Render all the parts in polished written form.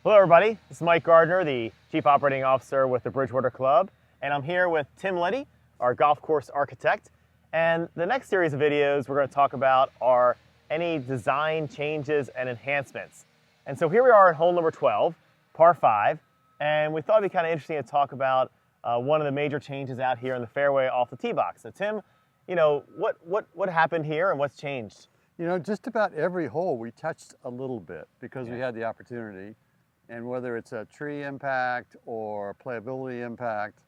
Hello everybody, this is Mike Gardner, the Chief Operating Officer with the Bridgewater Club, and I'm here with Tim Liddy, our golf course architect. And the next series of videos we're going to talk about are any design changes and enhancements. And so here we are at hole number 12, par 5, and we thought it'd be kind of interesting to talk about one of the major changes out here in the fairway off the tee box. So Tim, you know, what happened here and what's changed? You know, just about every hole we touched a little bit because we had the opportunity. And whether it's a tree impact or playability impact,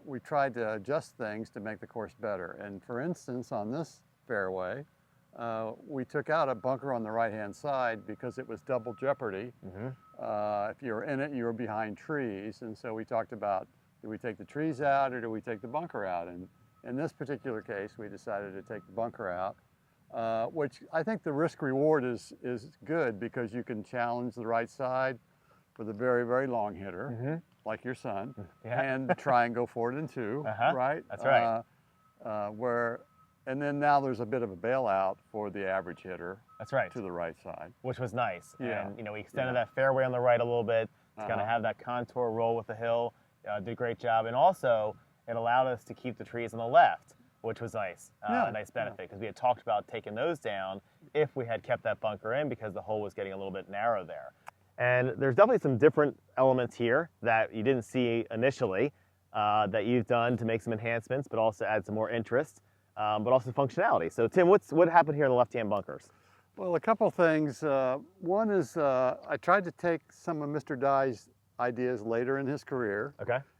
we tried to adjust things to make the course better. And for instance, on this fairway, we took out a bunker on the right-hand side because it was double jeopardy. If you were in it, you were behind trees. And so we talked about, do we take the trees out or do we take the bunker out? And in this particular case, we decided to take the bunker out. Which I think the risk reward is good because you can challenge the right side for the very, very long hitter, like your son, and try and go for it in two, right? That's right. And then now there's a bit of a bailout for the average hitter. That's right. To the right side. Which was nice. Yeah. And, you know, we extended that fairway on the right a little bit to kind of have that contour roll with the hill. Did a great job. And also, it allowed us to keep the trees on the left, which was nice, a nice benefit, because we had talked about taking those down if we had kept that bunker in because the hole was getting a little bit narrow there. And there's definitely some different elements here that you didn't see initially that you've done to make some enhancements, but also add some more interest, but also functionality. So Tim, what happened here in the left-hand bunkers? Well, a couple things. One is I tried to take some of Mr. Dye's ideas later in his career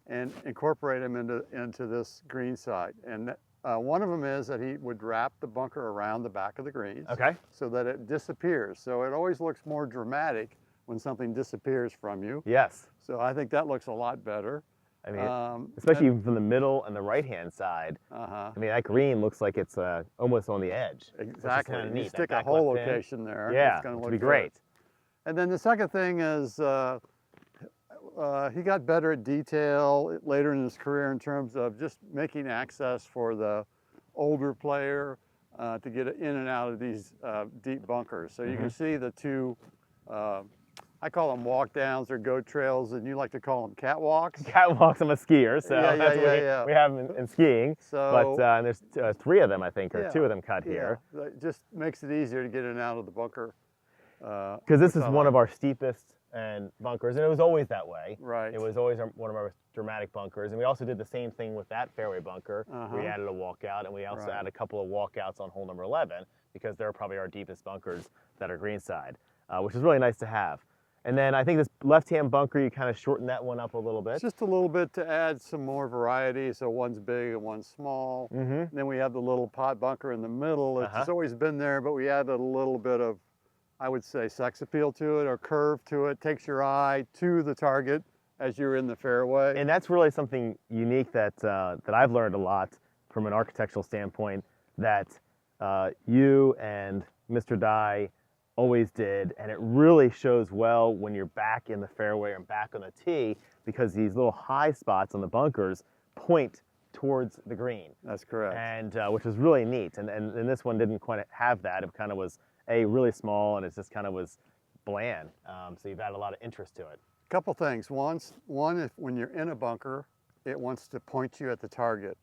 and incorporate them into this green side. And one of them is that he would wrap the bunker around the back of the greens so that it disappears. So it always looks more dramatic when something disappears from you. Yes. So I think that looks a lot better. I mean, especially from the middle and the right-hand side. I mean, that green looks like it's almost on the edge. Exactly. Kind of neat. You stick a hole location there. Yeah, it's going to look be great. And then the second thing is he got better at detail later in his career in terms of just making access for the older player to get in and out of these deep bunkers. So you can see the two, I call them walk downs or goat trails, and you like to call them catwalks. Catwalks, I'm a skier, so that's what we have in skiing. So, but there's 3 of them, I think, or 2 of them cut here. It just makes it easier to get in and out of the bunker. Because this is one of our steepest and bunkers, and it was always that way. Right. It was always one of our dramatic bunkers, and we also did the same thing with that fairway bunker. We added a walkout, and we also added a couple of walkouts on hole number 11 because they're probably our deepest bunkers that are greenside, which is really nice to have. And then I think this left-hand bunker, you kind of shorten that one up a little bit. Just a little bit to add some more variety. So one's big and one's small. Then we have the little pot bunker in the middle. It's always been there, but we added a little bit of, I would say, sex appeal to it or curve to it. Takes your eye to the target as you're in the fairway. And that's really something unique that I've learned a lot from an architectural standpoint that you and Mr. Dye always did, and it really shows well when you're back in the fairway and back on the tee because these little high spots on the bunkers point towards the green. That's correct. And which is really neat. And this one didn't quite have that. It kind of was really small, and it just kind of was bland. So you've added a lot of interest to it. Couple things. One, if when you're in a bunker, it wants to point you at the target.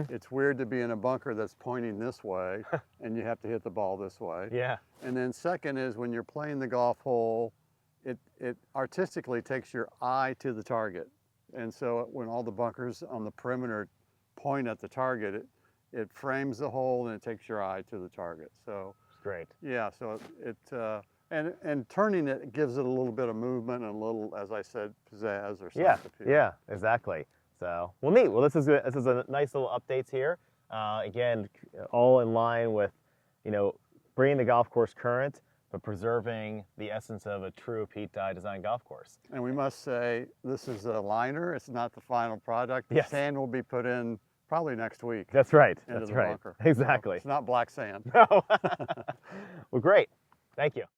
It's weird to be in a bunker that's pointing this way and you have to hit the ball this way. Yeah. And then second is when you're playing the golf hole, it artistically takes your eye to the target. And so when all the bunkers on the perimeter point at the target, it frames the hole and it takes your eye to the target. So it's great. Yeah, so and turning it gives it a little bit of movement and a little, as I said, pizzazz or something. Yeah, exactly. So, well, neat. Well, this is a nice little updates here. Again, all in line with, you know, bringing the golf course current, but preserving the essence of a true Pete Dye design golf course. And we must say, this is a liner. It's not the final product. The sand will be put in probably next week. That's right. Into That's the right. bunker. Exactly. So it's not black sand. No. Well, great. Thank you.